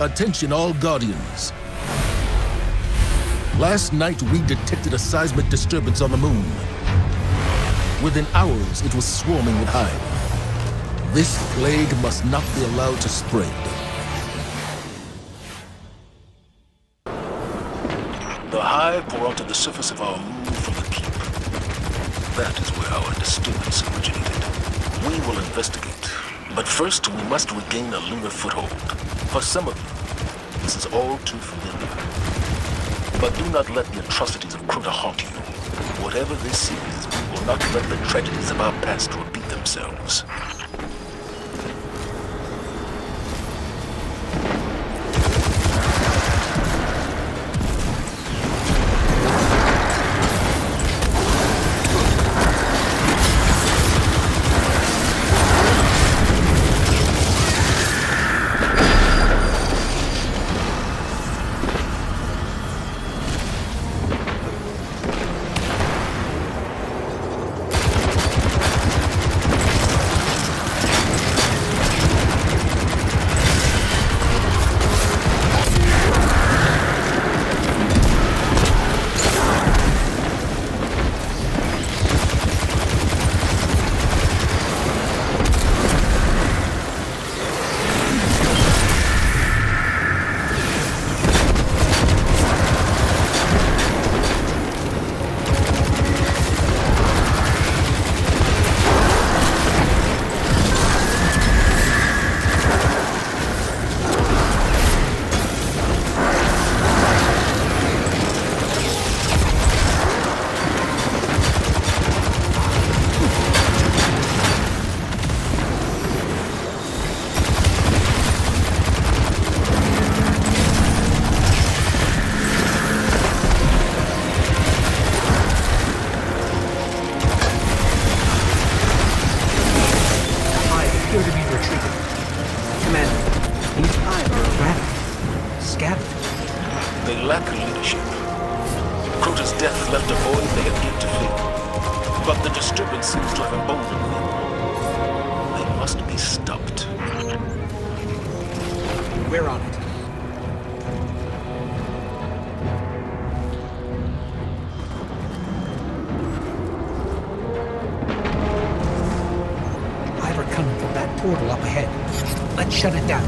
Attention all Guardians. Last night we detected a seismic disturbance on the moon. Within hours it was swarming with Hive. This plague must not be allowed to spread. The Hive pour onto the surface of our moon from the keep. That is where our disturbance originated. We will investigate, but first we must regain a lunar foothold. For some of you, this is all too familiar. But do not let the atrocities of Crota haunt you. Whatever this is, we will not let the tragedies of our past repeat themselves. They lack leadership. Crota's death left a void they have yet to fill. But the disturbance seems to have emboldened them. They must be stopped. We're on it. Either coming from that portal up ahead. Let's shut it down.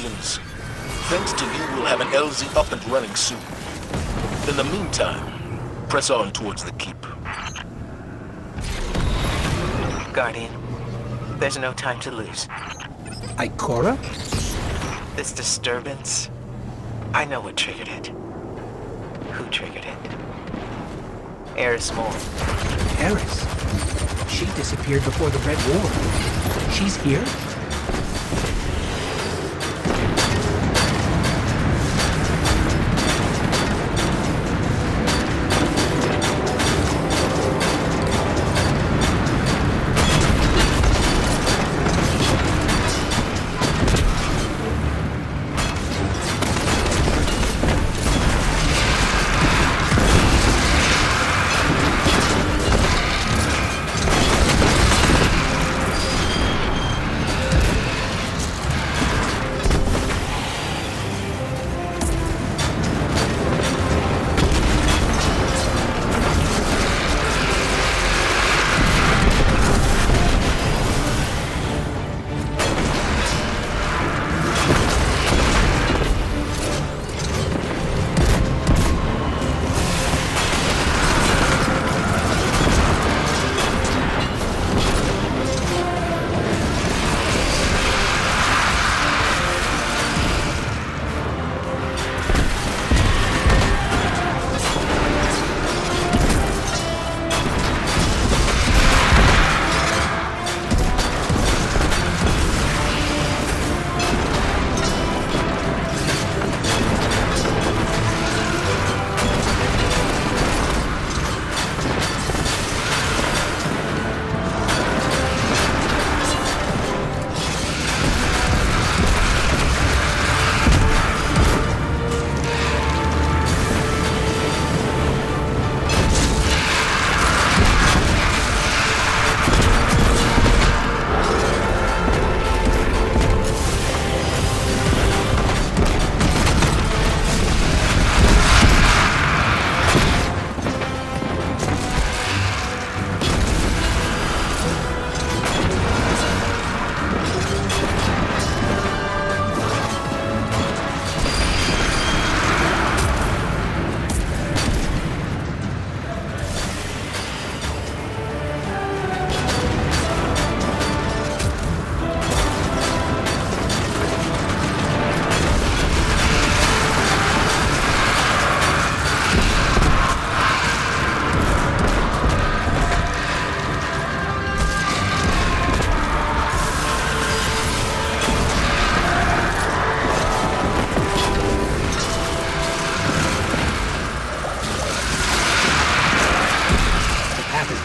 Congratulations. Thanks to you, we'll have an LZ up and running soon. In the meantime, press on towards the keep. Guardian, there's no time to lose. Ikora? This disturbance, I know what triggered it. Who triggered it? Eris Moore. Eris? She disappeared before the Red War. She's here?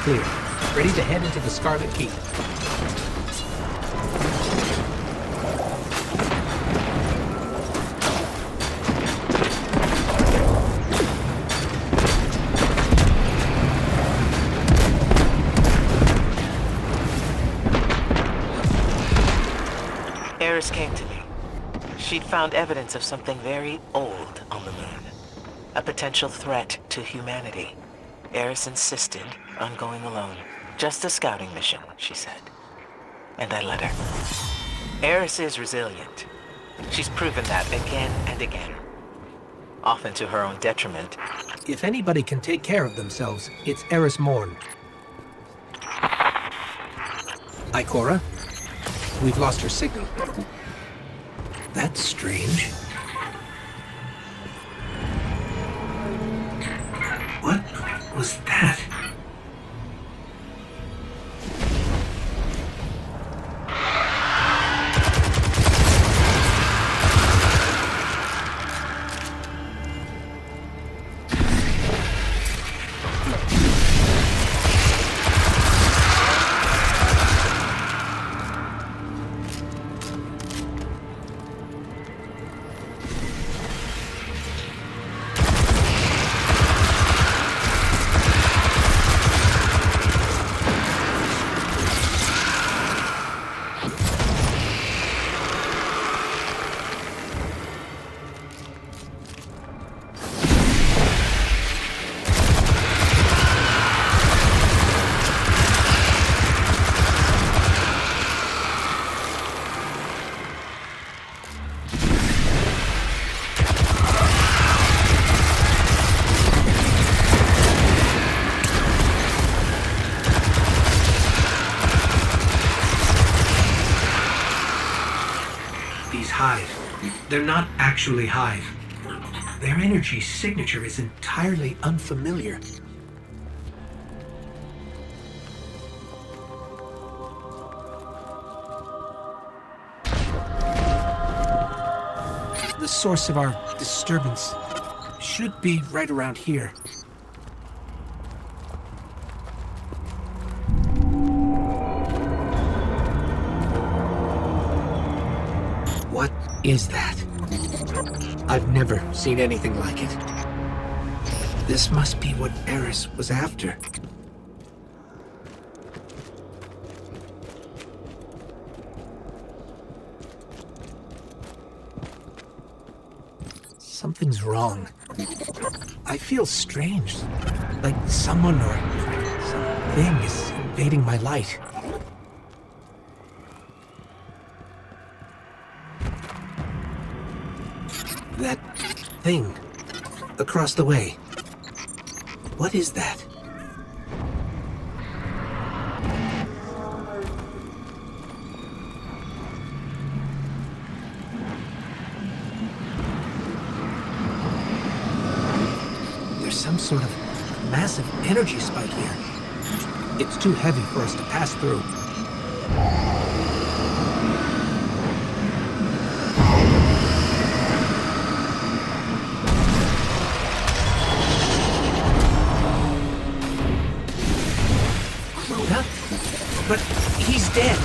Clear. Ready to head into the Scarlet Keep. Eris came to me. She'd found evidence of something very old on the moon. A potential threat to humanity. Eris insisted on going alone. Just a scouting mission, she said. And I let her. Eris is resilient. She's proven that again and again. Often to her own detriment. If anybody can take care of themselves, it's Eris Morn. Ikora? We've lost her signal. That's strange. What was that? They're not actually Hive. Their energy signature is entirely unfamiliar. The source of our disturbance should be right around here. What is that? I've never seen anything like it. This must be what Eris was after. Something's wrong. I feel strange. Like someone or something is invading my light. That thing across the way. What is that? There's some sort of massive energy spike here. It's too heavy for us to pass through. But he's dead.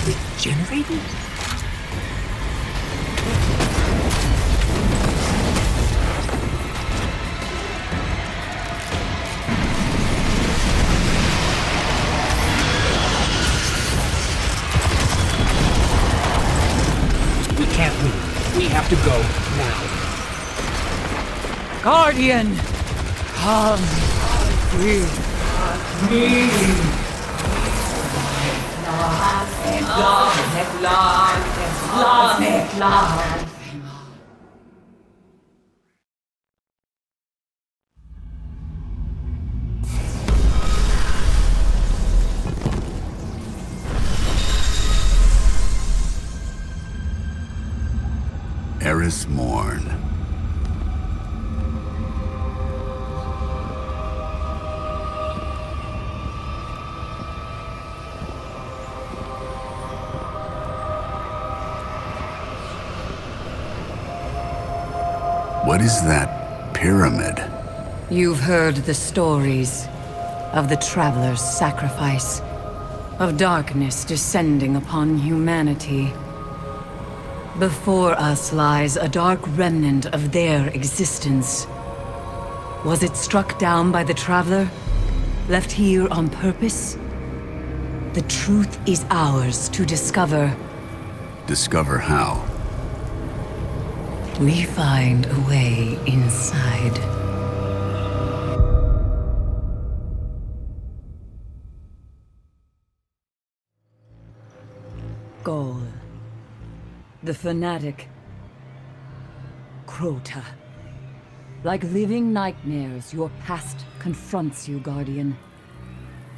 Regenerating? We can't leave. We have to go now. Guardian, come with me. Eris Morn. What is that pyramid? You've heard the stories of the Traveler's sacrifice, of darkness descending upon humanity. Before us lies a dark remnant of their existence. Was it struck down by the Traveler? Left here on purpose? The truth is ours to discover. Discover how? We find a way inside. Goal. The fanatic. Crota. Like living nightmares, your past confronts you, Guardian.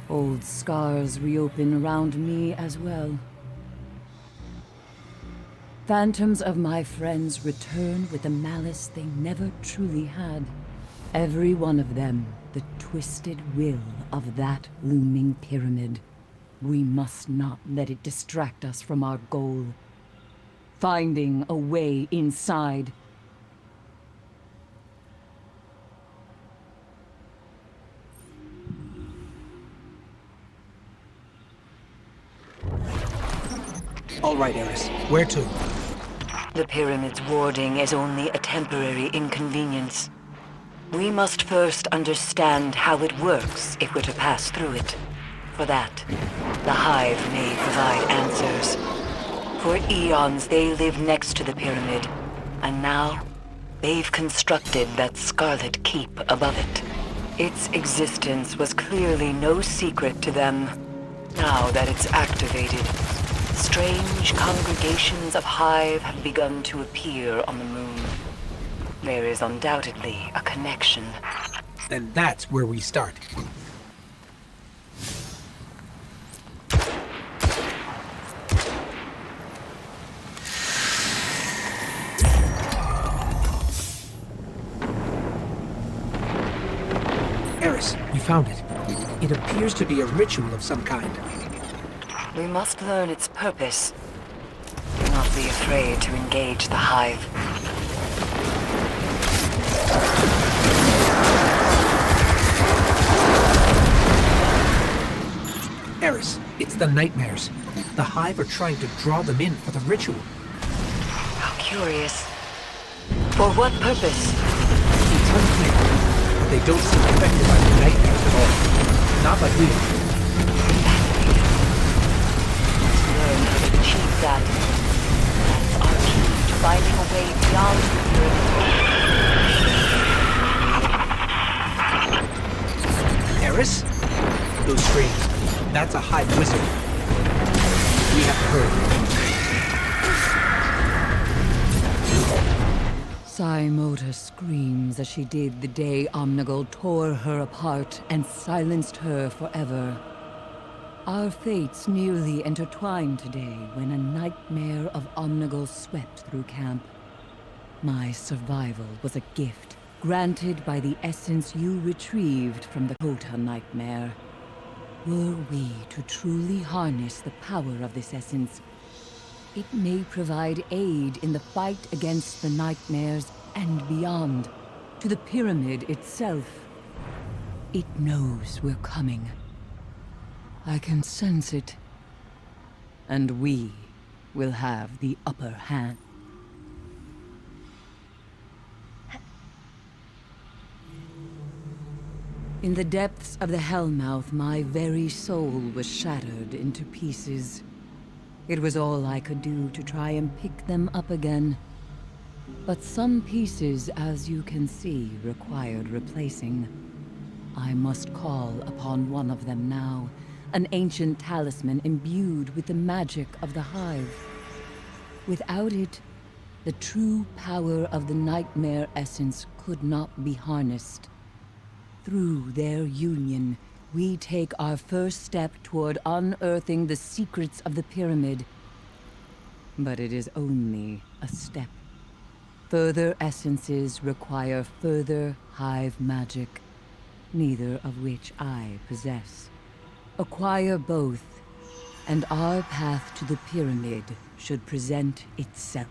Old scars reopen around me as well. Phantoms of my friends return with a malice they never truly had. Every one of them, the twisted will of that looming pyramid. We must not let it distract us from our goal. Finding a way inside. All right, Eris. Where to? The pyramid's warding is only a temporary inconvenience. We must first understand how it works if we're to pass through it. For that, the Hive may provide answers. For eons they lived next to the pyramid, and now they've constructed that Scarlet Keep above it. Its existence was clearly no secret to them. Now that it's activated, strange congregations of Hive have begun to appear on the moon. There is undoubtedly a connection. Then that's where we start. Eris, you found it. It appears to be a ritual of some kind. We must learn its purpose. Do not be afraid to engage the Hive. Eris, it's the nightmares. The Hive are trying to draw them in for the ritual. How curious. For what purpose? It's unclear, but they don't seem affected by the nightmares at all. Not like we are. Let's learn how to achieve that. That's our key to finding a way beyond the pyramid. Eris? Those screams. That's a Hive wizard. We have to hurry. Simota screams as she did the day Omnigul tore her apart and silenced her forever. Our fates nearly intertwined today when a nightmare of Omnigul swept through camp. My survival was a gift granted by the essence you retrieved from the Kota nightmare. Were we to truly harness the power of this essence, it may provide aid in the fight against the nightmares and beyond, to the pyramid itself. It knows we're coming. I can sense it. And we will have the upper hand. In the depths of the Hellmouth, my very soul was shattered into pieces. It was all I could do to try and pick them up again. But some pieces, as you can see, required replacing. I must call upon one of them now, an ancient talisman imbued with the magic of the Hive. Without it, the true power of the nightmare essence could not be harnessed. Through their union, we take our first step toward unearthing the secrets of the pyramid. But it is only a step. Further essences require further Hive magic, neither of which I possess. Acquire both, and our path to the pyramid should present itself.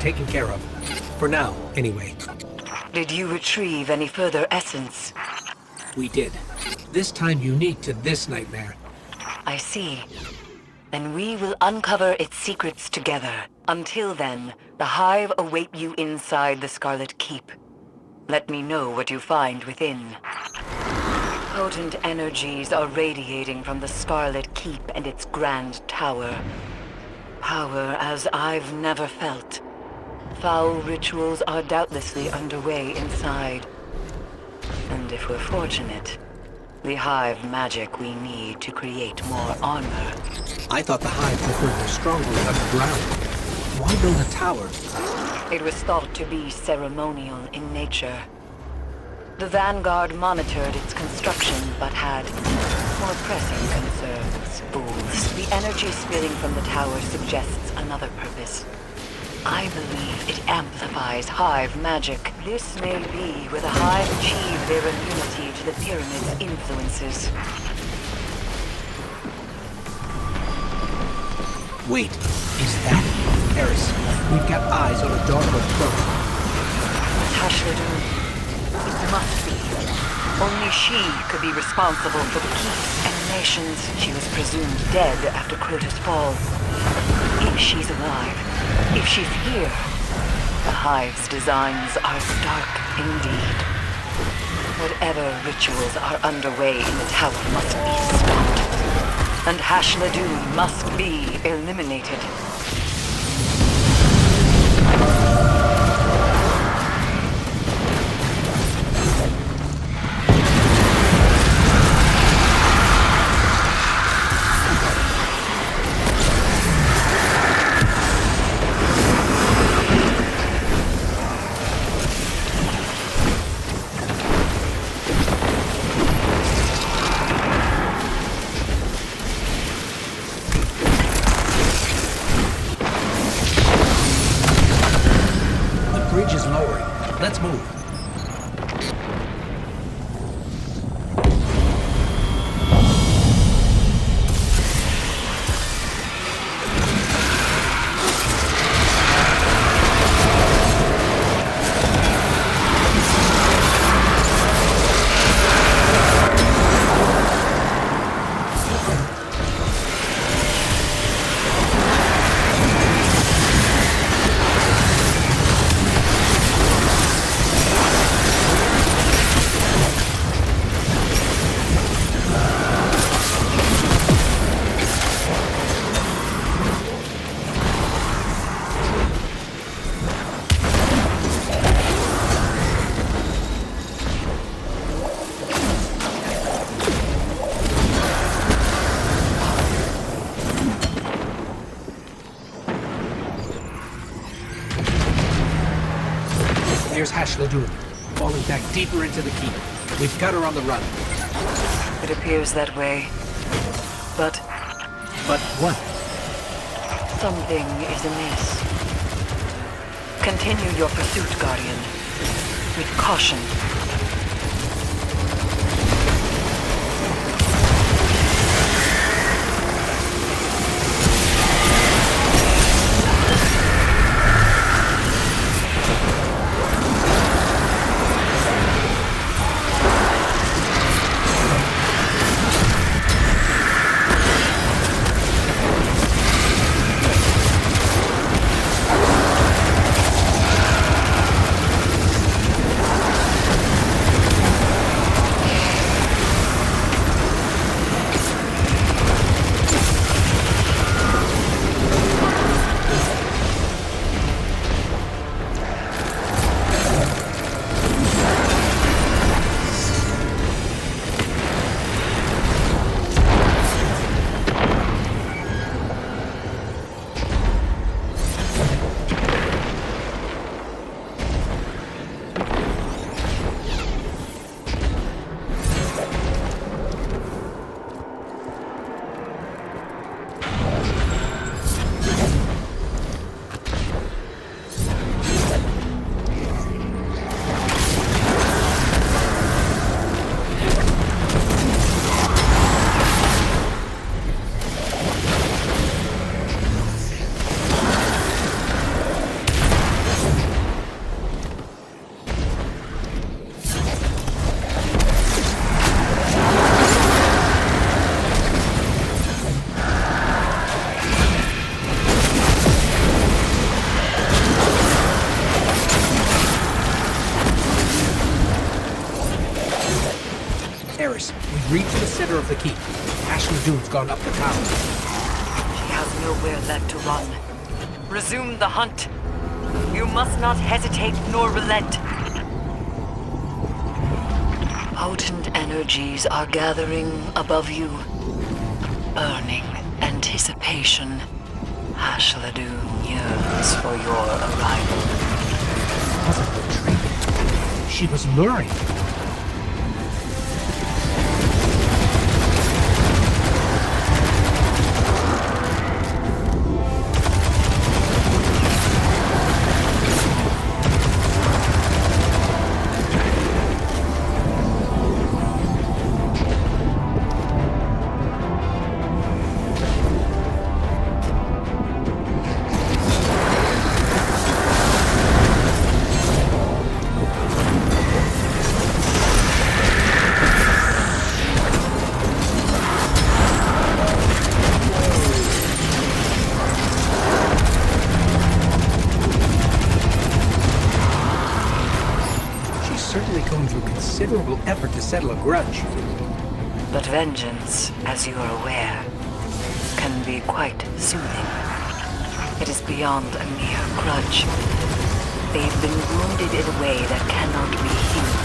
taken care of. For now, anyway. Did you retrieve any further essence? We did. This time unique to this nightmare. I see. Then we will uncover its secrets together. Until then, the Hive await you inside the Scarlet Keep. Let me know what you find within. Potent energies are radiating from the Scarlet Keep and its grand tower. Power as I've never felt. Foul rituals are doubtlessly underway inside. And if we're fortunate, the Hive magic we need to create more armor. I thought the Hive preferred their stronghold underground. Why build a tower? It was thought to be ceremonial in nature. The Vanguard monitored its construction, but had more pressing concerns. Fools. The energy spilling from the tower suggests another purpose. I believe it amplifies Hive magic. This may be where the Hive achieve their immunity to the Pyramid's influences. Wait, is that Eris? We've got eyes on a darker throat. Tashladun. It must be. Only she could be responsible for the keeps and nations. She was presumed dead after Crota's fall. If she's alive, if she's here, the Hive's designs are dark indeed. Whatever rituals are underway in the tower must be stopped. And Hashladun must be eliminated. Let's move. There's Hashladun, falling back deeper into the keep. We've got her on the run. It appears that way. But what? something is amiss. Continue your pursuit, Guardian. With caution. reach the center of the keep. Ashley Dune's gone up the tower. She has nowhere left to run. Resume the hunt. You must not hesitate nor relent. Potent energies are gathering above you. Burning anticipation. Ashladun yearns for your arrival. She wasn't betrayed. She was luring. Considerable effort to settle a grudge. But vengeance, as you are aware, can be quite soothing. It is beyond a mere grudge. They've been wounded in a way that cannot be healed.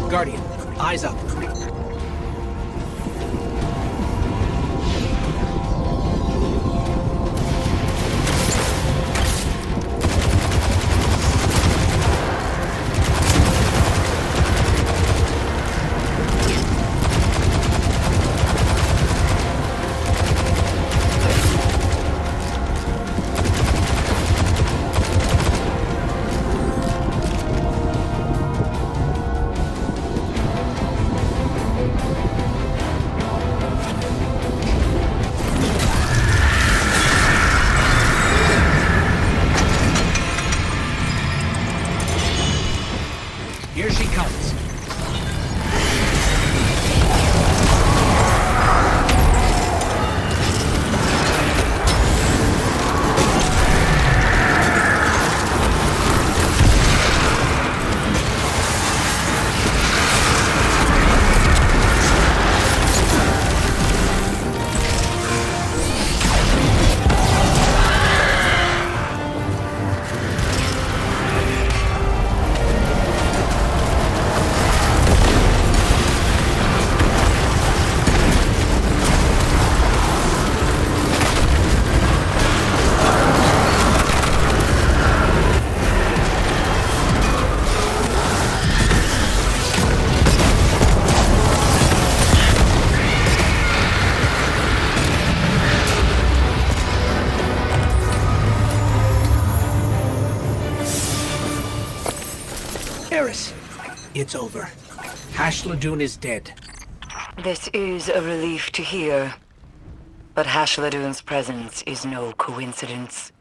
Guardian, eyes up. Here she comes. Eris, it's over. Ashladun is dead. This is a relief to hear. But Ashladun's presence is no coincidence.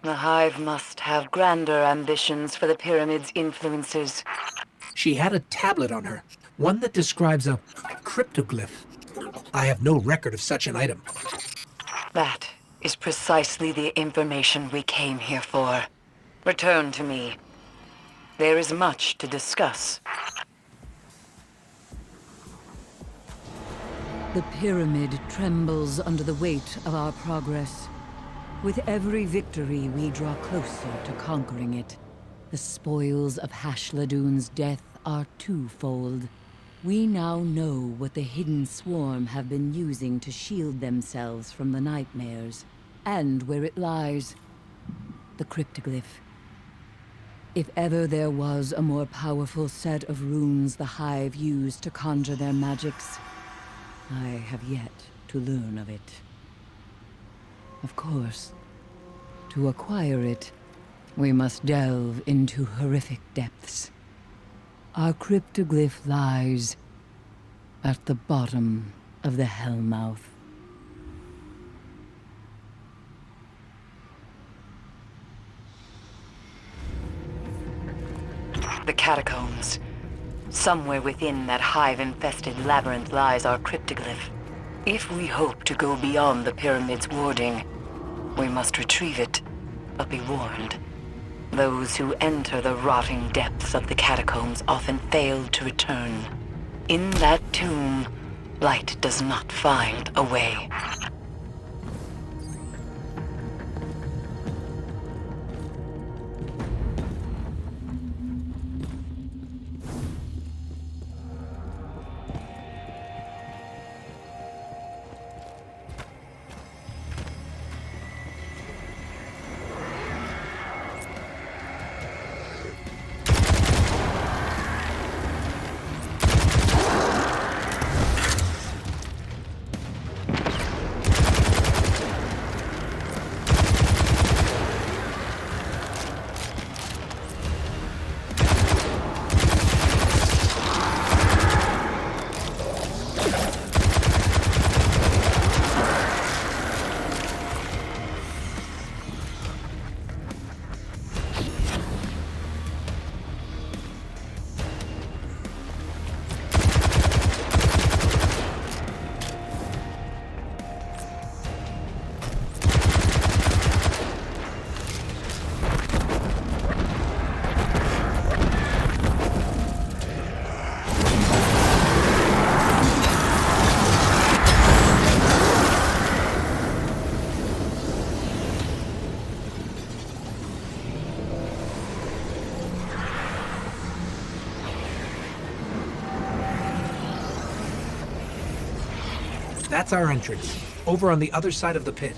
The Hive must have grander ambitions for the Pyramid's influences. She had a tablet on her, one that describes a cryptoglyph. I have no record of such an item. That is precisely the information we came here for. Return to me. There is much to discuss. The Pyramid trembles under the weight of our progress. With every victory, we draw closer to conquering it. The spoils of Ashladun's death are twofold. We now know what the Hidden Swarm have been using to shield themselves from the nightmares, and where it lies. The cryptoglyph. If ever there was a more powerful set of runes the Hive used to conjure their magics, I have yet to learn of it. Of course, to acquire it, we must delve into horrific depths. Our cryptoglyph lies at the bottom of the Hellmouth. The catacombs. Somewhere within that hive-infested labyrinth lies our cryptoglyph. If we hope to go beyond the pyramid's warding, we must retrieve it, but be warned. Those who enter the rotting depths of the catacombs often fail to return. In that tomb, light does not find a way. That's our entrance, over on the other side of the pit.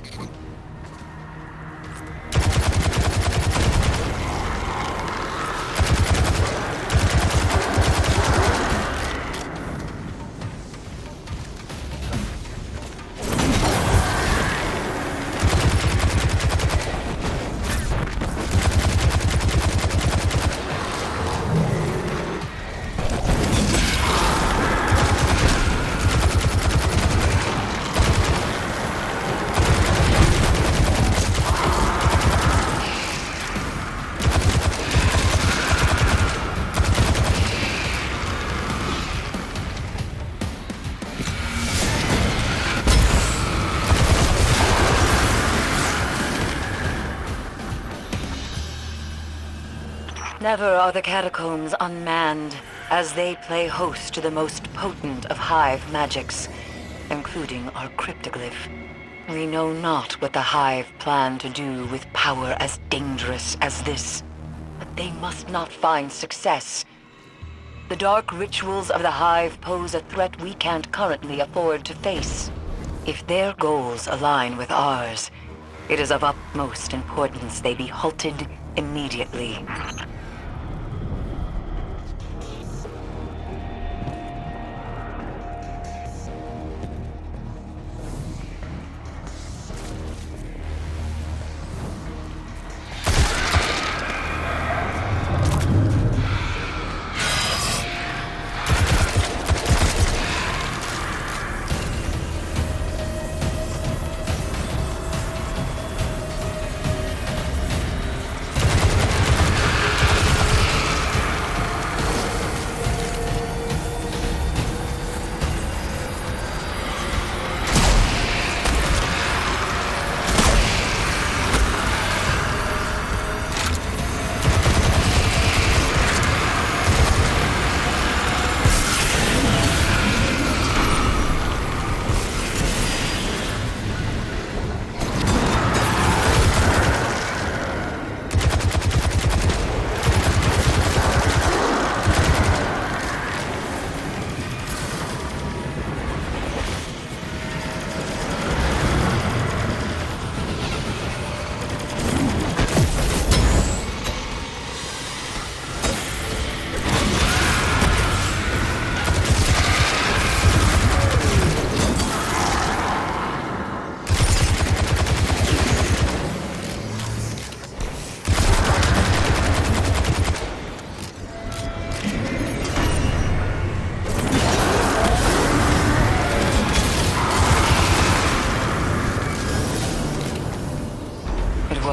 Never are the catacombs unmanned, as they play host to the most potent of hive magics, including our cryptoglyph. We know not what the hive plan to do with power as dangerous as this, but they must not find success. The dark rituals of the hive pose a threat we can't currently afford to face. If their goals align with ours, it is of utmost importance they be halted immediately.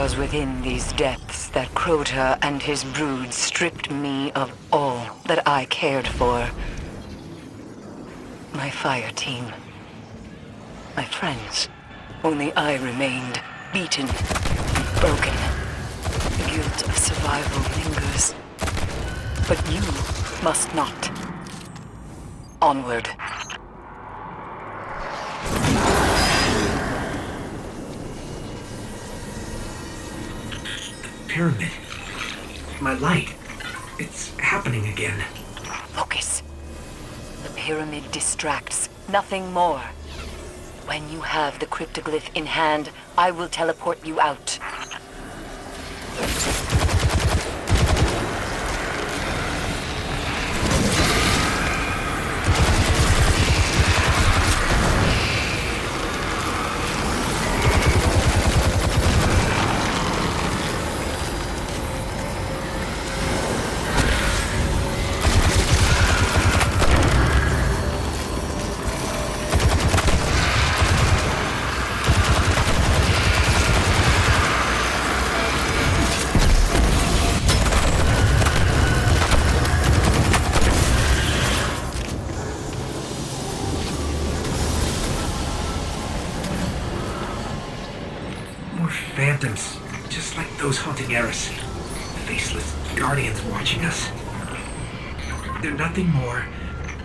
was within these depths that Crota and his brood stripped me of all that I cared for. My fire team. My friends. Only I remained, beaten, broken. The guilt of survival lingers. But you must not. Onward. Pyramid. My light. It's happening again. Focus. The pyramid distracts, nothing more. When you have the cryptoglyph in hand, I will teleport you out. Phantoms, just like those haunting Eris. Faceless guardians watching us. They're nothing more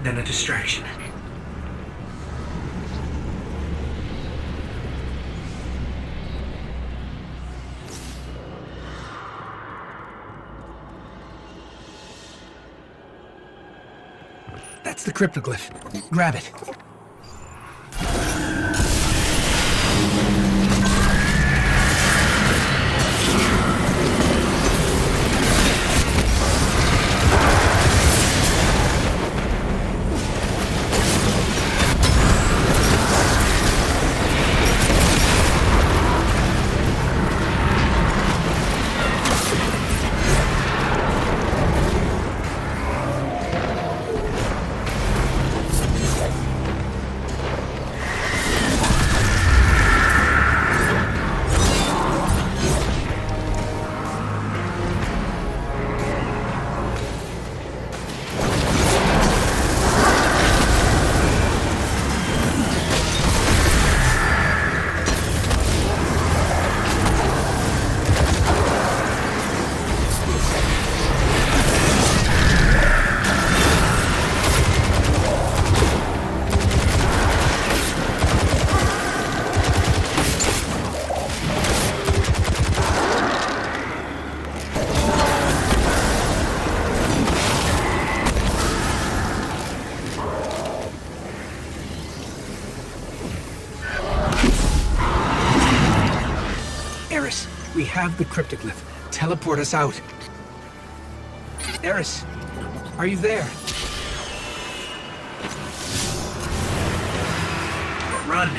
than a distraction. That's the cryptoglyph. Grab it. We have the cryptoglyph. Teleport us out. Eris, are you there? Run.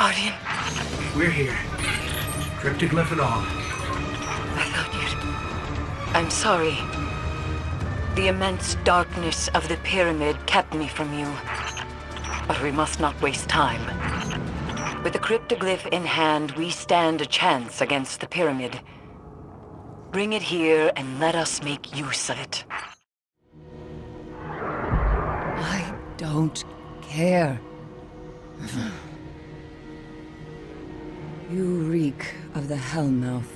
Guardian, We're here. Cryptoglyph and all. I thought you'd... I'm sorry. The immense darkness of the pyramid kept me from you. But we must not waste time. With the cryptoglyph in hand, we stand a chance against the pyramid. Bring it here and let us make use of it. I don't care. You reek of the Hellmouth.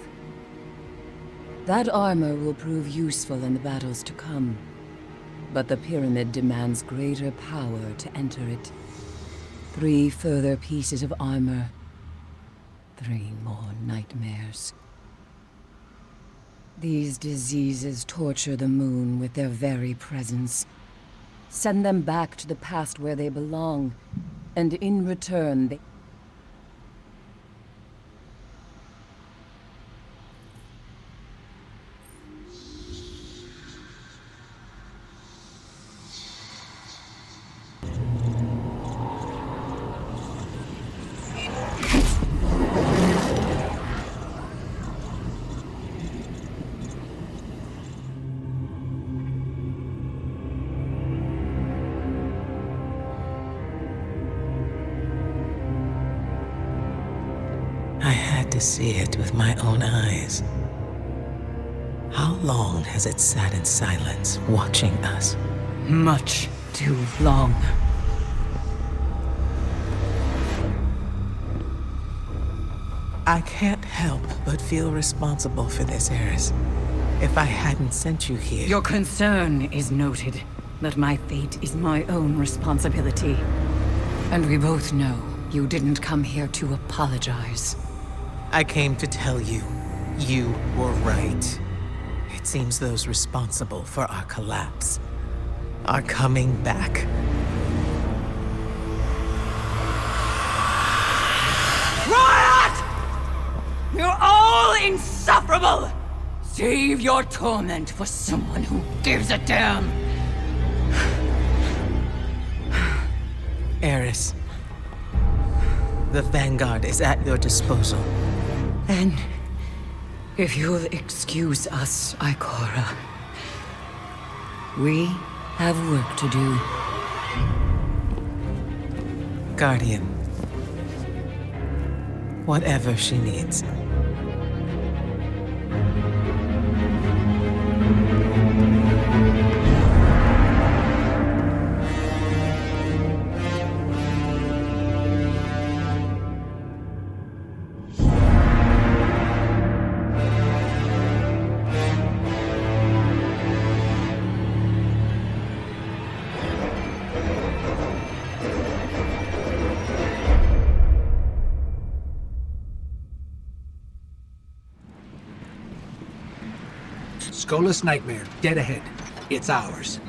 That armor will prove useful in the battles to come. But the pyramid demands greater power to enter it. 3 further pieces of armor. 3 more nightmares. These diseases torture the moon with their very presence. Send them back to the past where they belong. And in return, they... I had to see it with my own eyes. How long has it sat in silence, watching us? Much too long. I can't help but feel responsible for this, Eris. If I hadn't sent you here... Your concern is noted, but my fate is my own responsibility. And we both know you didn't come here to apologize. I came to tell you, you were right. It seems those responsible for our collapse are coming back. Riot! You're all insufferable! Save your torment for someone who gives a damn! Eris, the Vanguard is at your disposal. Then, if you'll excuse us, Ikora, we have work to do. Guardian, whatever she needs. Skola's nightmare, dead ahead. It's ours.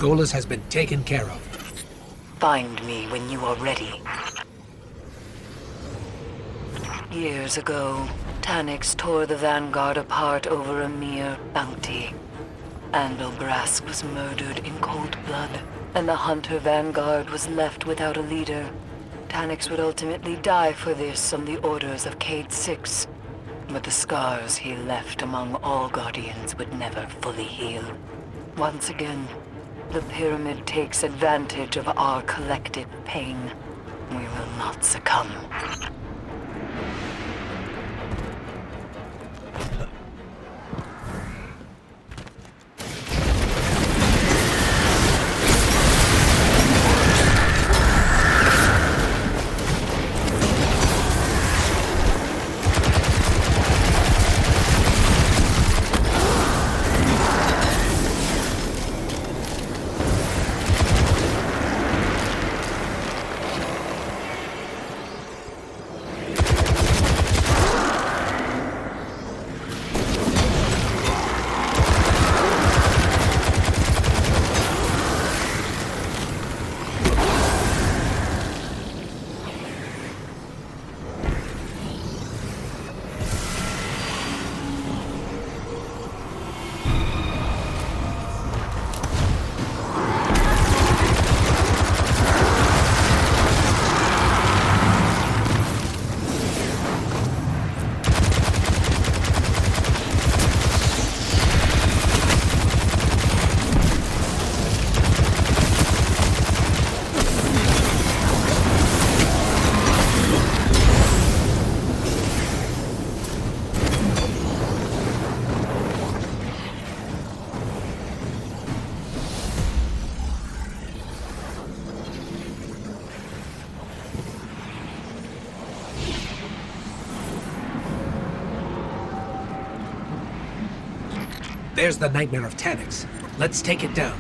Golas has been taken care of. Find me when you are ready. Years ago, Tanyx tore the Vanguard apart over a mere bounty. Andalbrask was murdered in cold blood, and the Hunter Vanguard was left without a leader. Tanyx would ultimately die for this on the orders of Cade 6, but the scars he left among all Guardians would never fully heal. Once again, the Pyramid takes advantage of our collective pain. We will not succumb. There's the Nightmare of Tanyx. Let's take it down.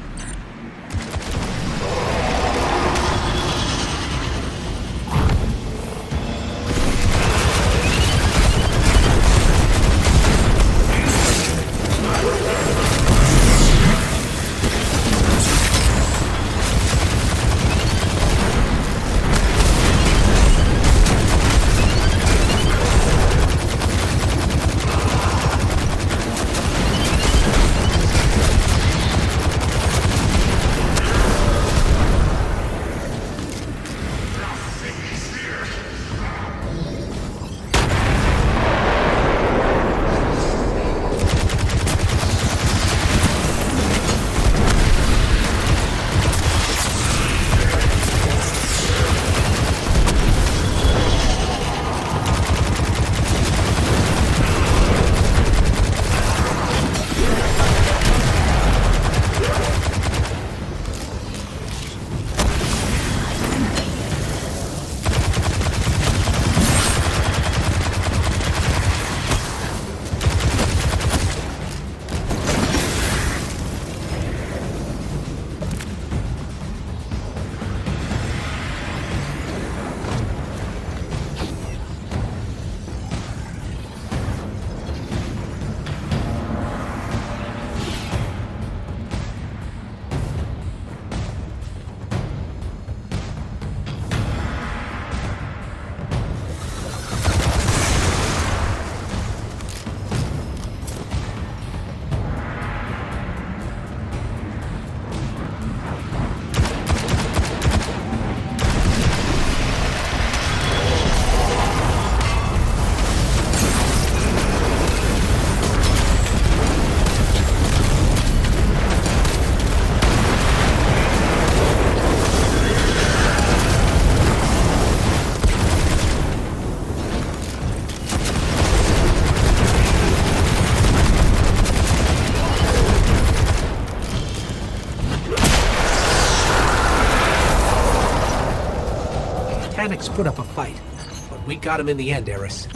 Tanyx put up a fight, but we got him in the end, Eris.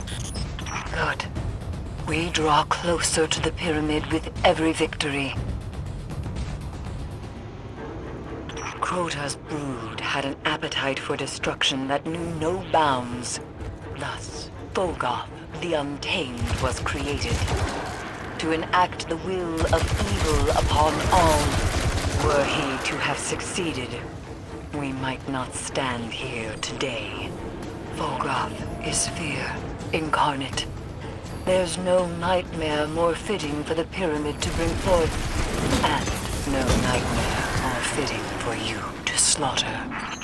Good. We draw closer to the Pyramid with every victory. Crota's brood had an appetite for destruction that knew no bounds. Thus, Volgoth, the Untamed, was created. To enact the will of evil upon all. Were he to have succeeded, we might not stand here today. Volgoth is fear incarnate. There's no nightmare more fitting for the pyramid to bring forth, and no nightmare more fitting for you to slaughter.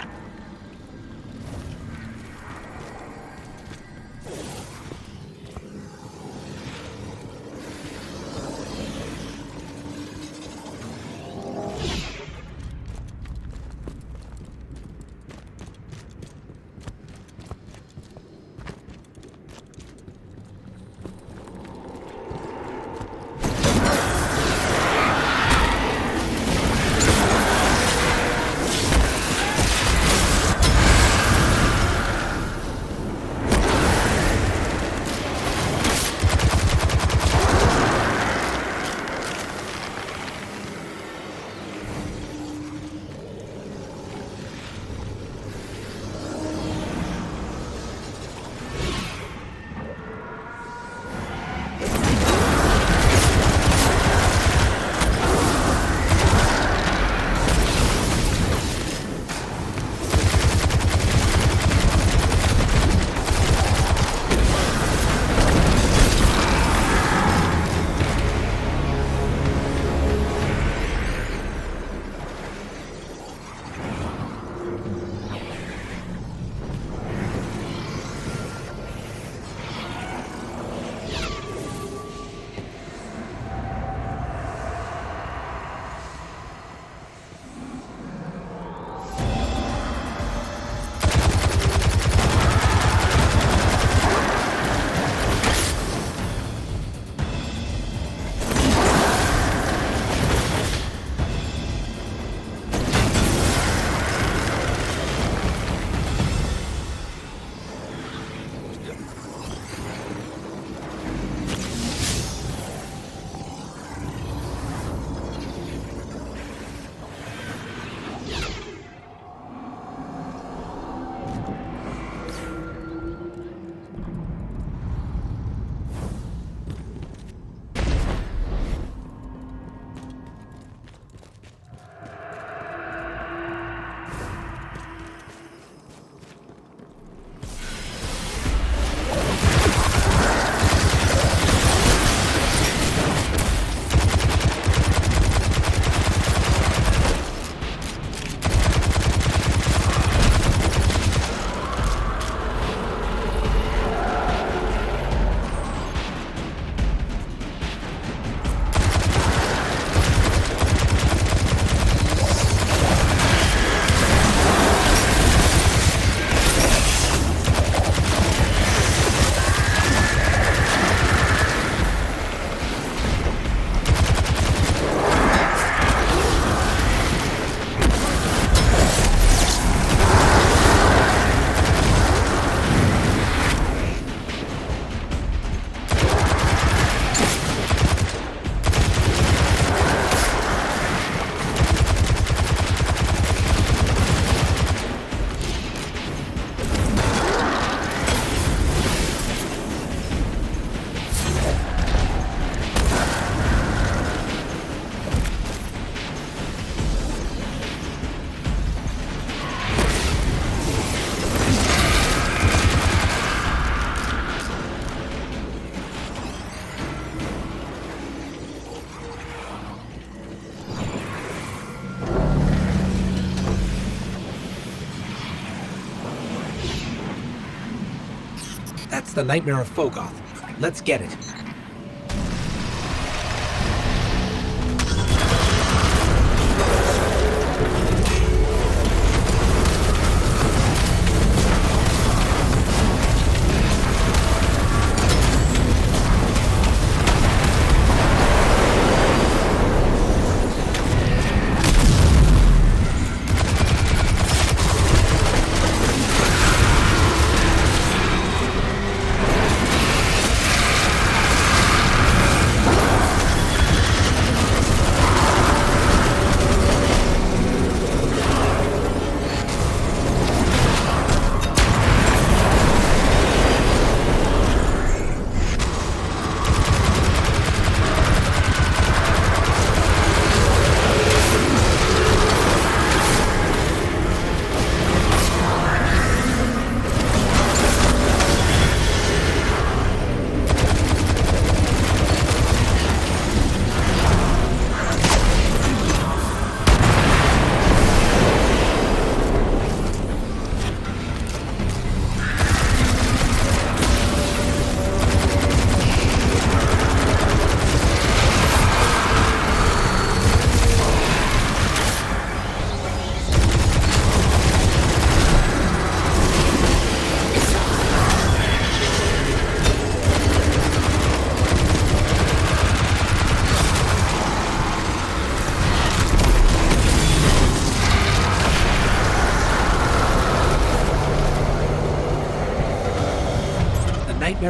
That's the Nightmare of Fogoth. Let's get it.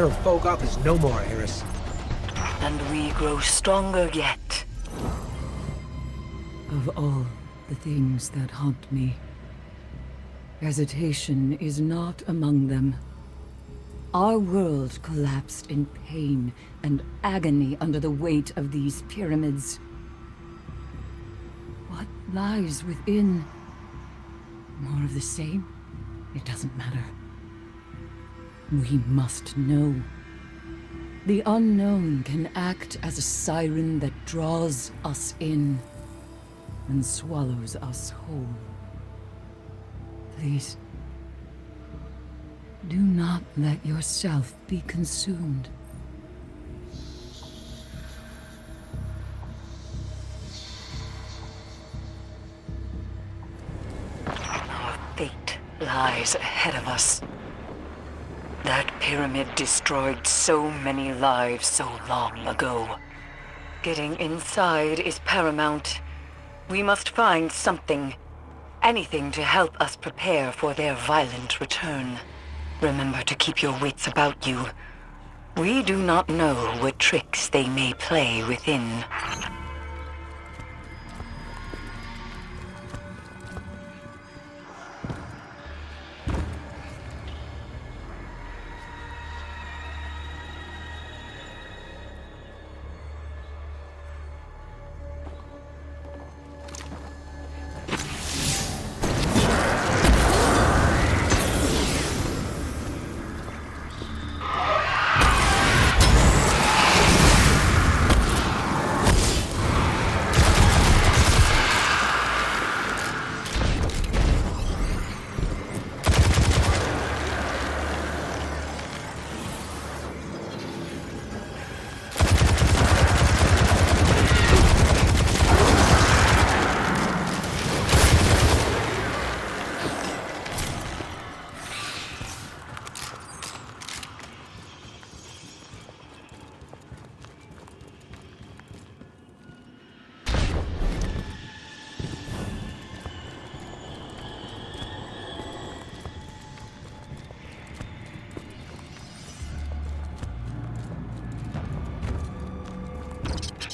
of Fogoth is no more, Eris. And we grow stronger yet. Of all the things that haunt me, hesitation is not among them. Our world collapsed in pain and agony under the weight of these pyramids. What lies within? More of the same? It doesn't matter. We must know. The unknown can act as a siren that draws us in and swallows us whole. Please, do not let yourself be consumed. Our fate lies ahead of us. That pyramid destroyed so many lives so long ago. Getting inside is paramount. We must find something, anything to help us prepare for their violent return. Remember to keep your wits about you. We do not know what tricks they may play within.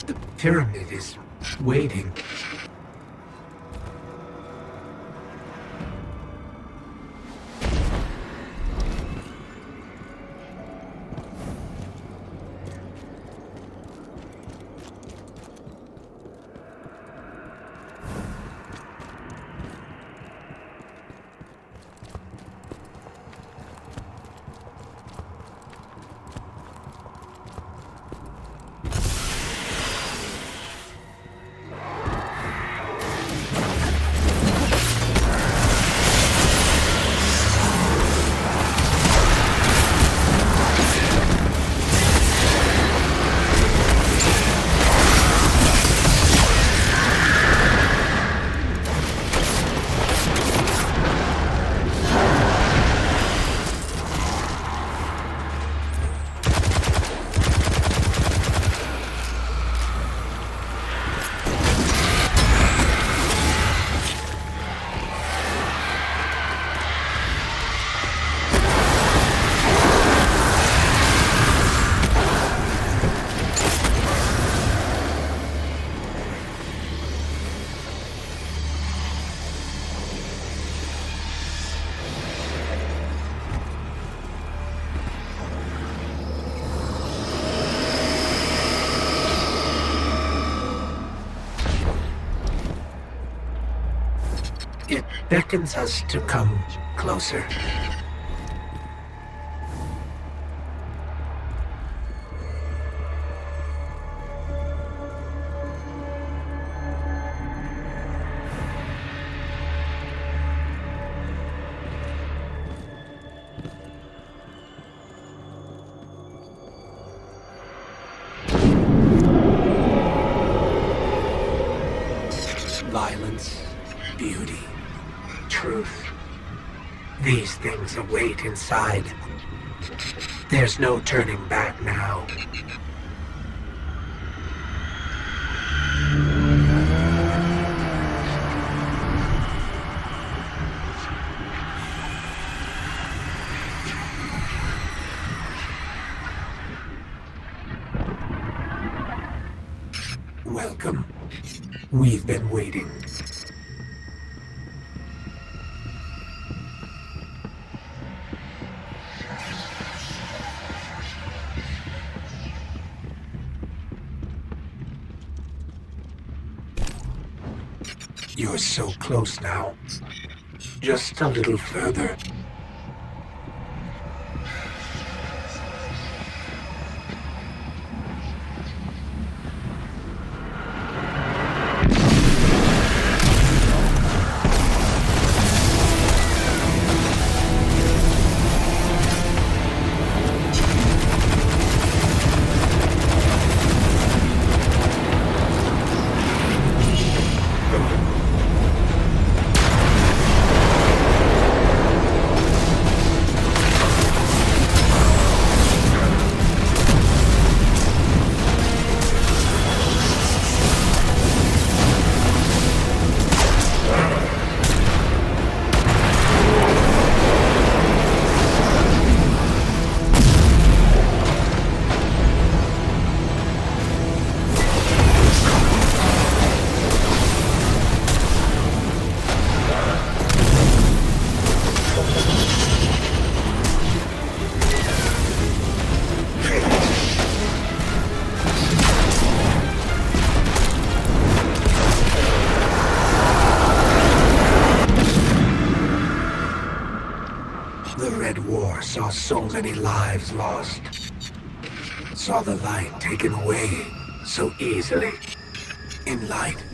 The pyramid is waiting. It beckons us to come closer. Violence, beauty, truth. These things await inside. There's no turning back now. Welcome. We've been waiting. You're so close now. Just a little further. The Red War saw so many lives lost. Saw the light taken away so easily. In light,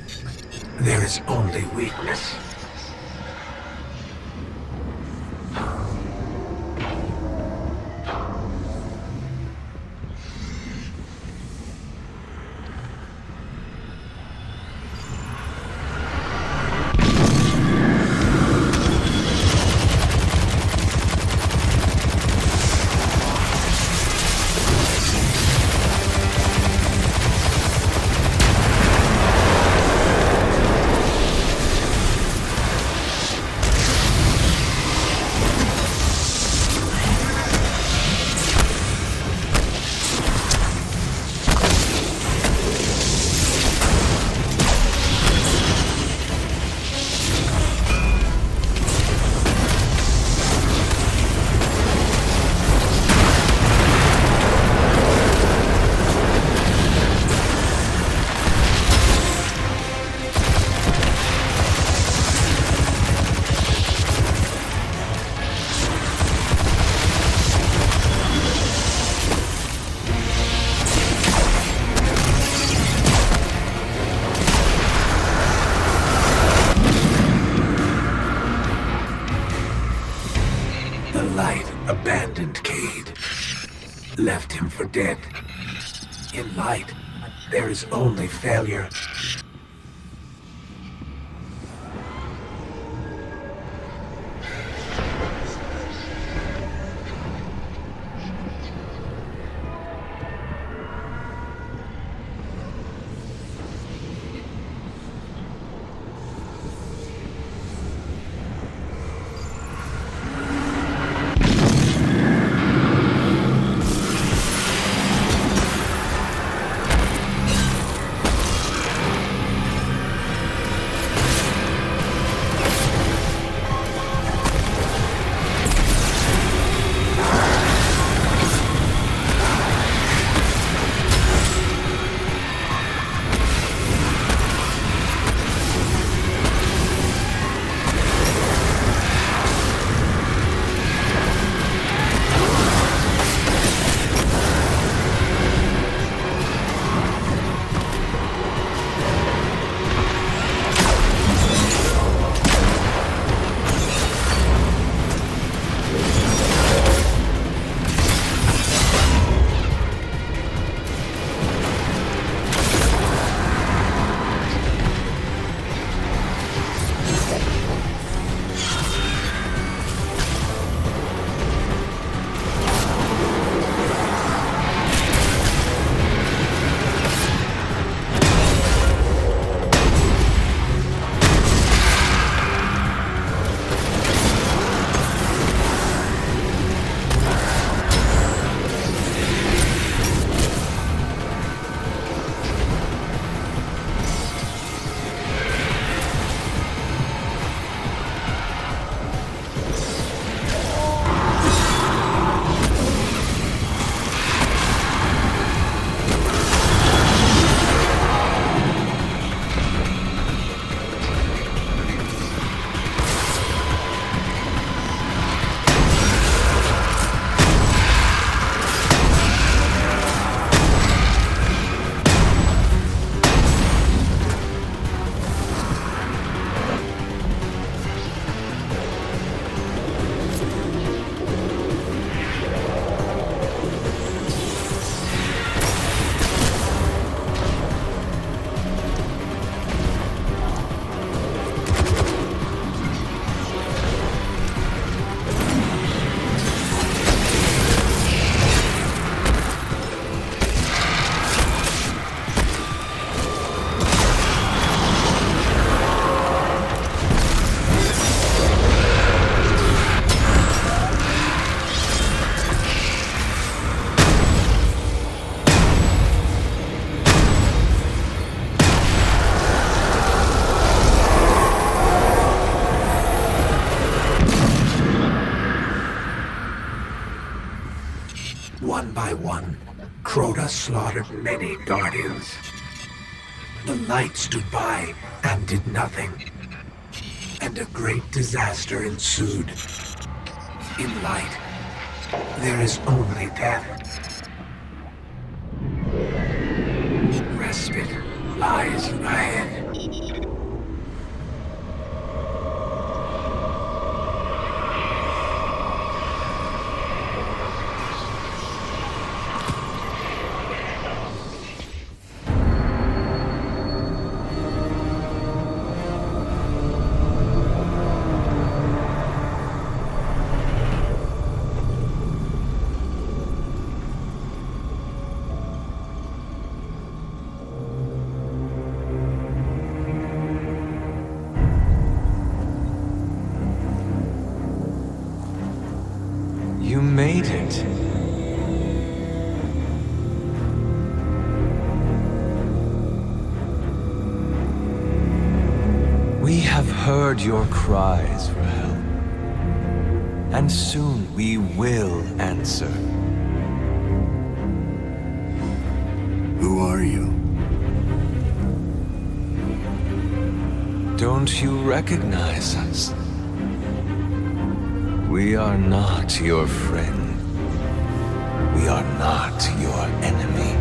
there is only weakness. The light abandoned Cade. Left him for dead. In light, there is only failure. gone, Crota slaughtered many Guardians. The light stood by and did nothing. And a great disaster ensued. In light, there is only death. Respite lies ahead. You made it. We have heard your cries for help. And soon we will answer. Who are you? Don't you recognize us? We are not your friend. We are not your enemy.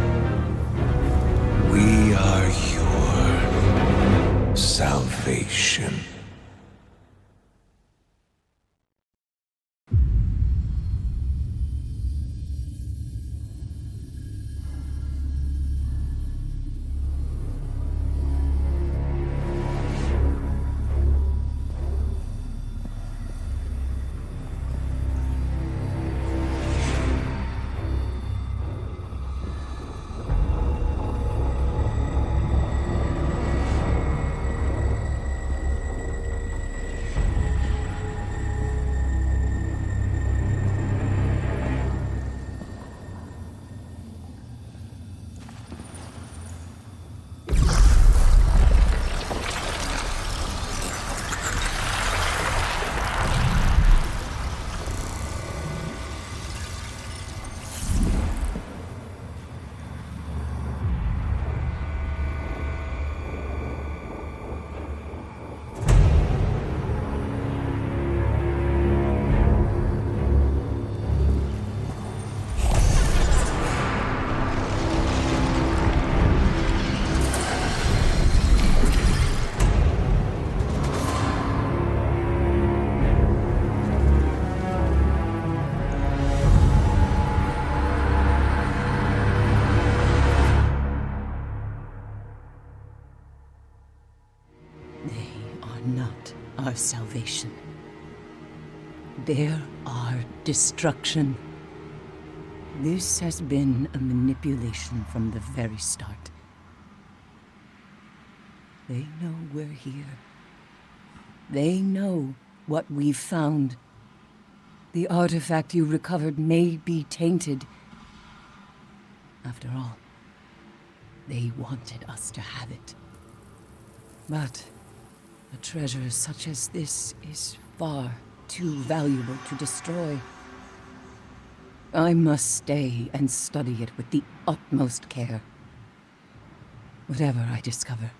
We are your salvation. Not our salvation. They're our destruction. This has been a manipulation from the very start. They know we're here. They know what we've found. The artifact you recovered may be tainted. After all, they wanted us to have it. But a treasure such as this is far too valuable to destroy. I must stay and study it with the utmost care. Whatever I discover,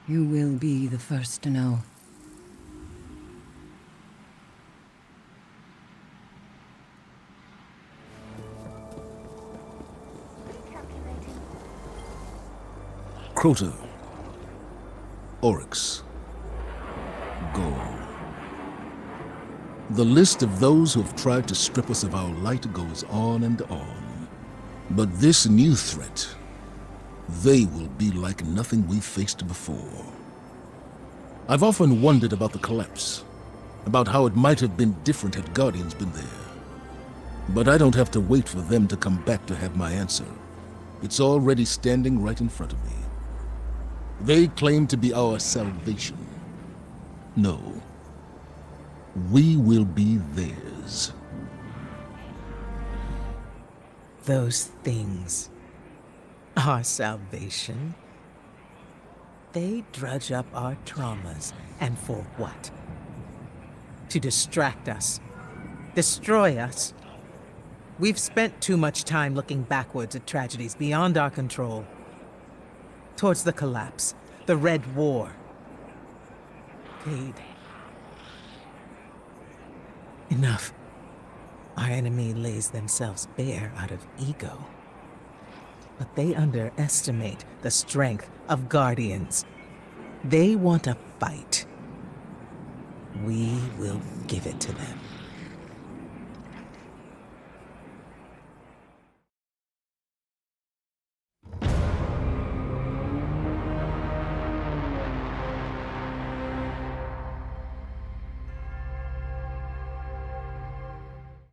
you will be the first to know. Crota, Oryx, Go. The list of those who have tried to strip us of our light goes on and on. But this new threat, they will be like nothing we've faced before. I've often wondered about the collapse, about how it might have been different had Guardians been there. But I don't have to wait for them to come back to have my answer. It's already standing right in front of me. They claim to be our salvation. No. We will be theirs. Those things, our salvation, they drudge up our traumas. And for what? To distract us, destroy us. We've spent too much time looking backwards at tragedies beyond our control. Towards the collapse, the Red War. Cade. Enough. Our enemy lays themselves bare out of ego. But they underestimate the strength of Guardians. They want a fight. We will give it to them.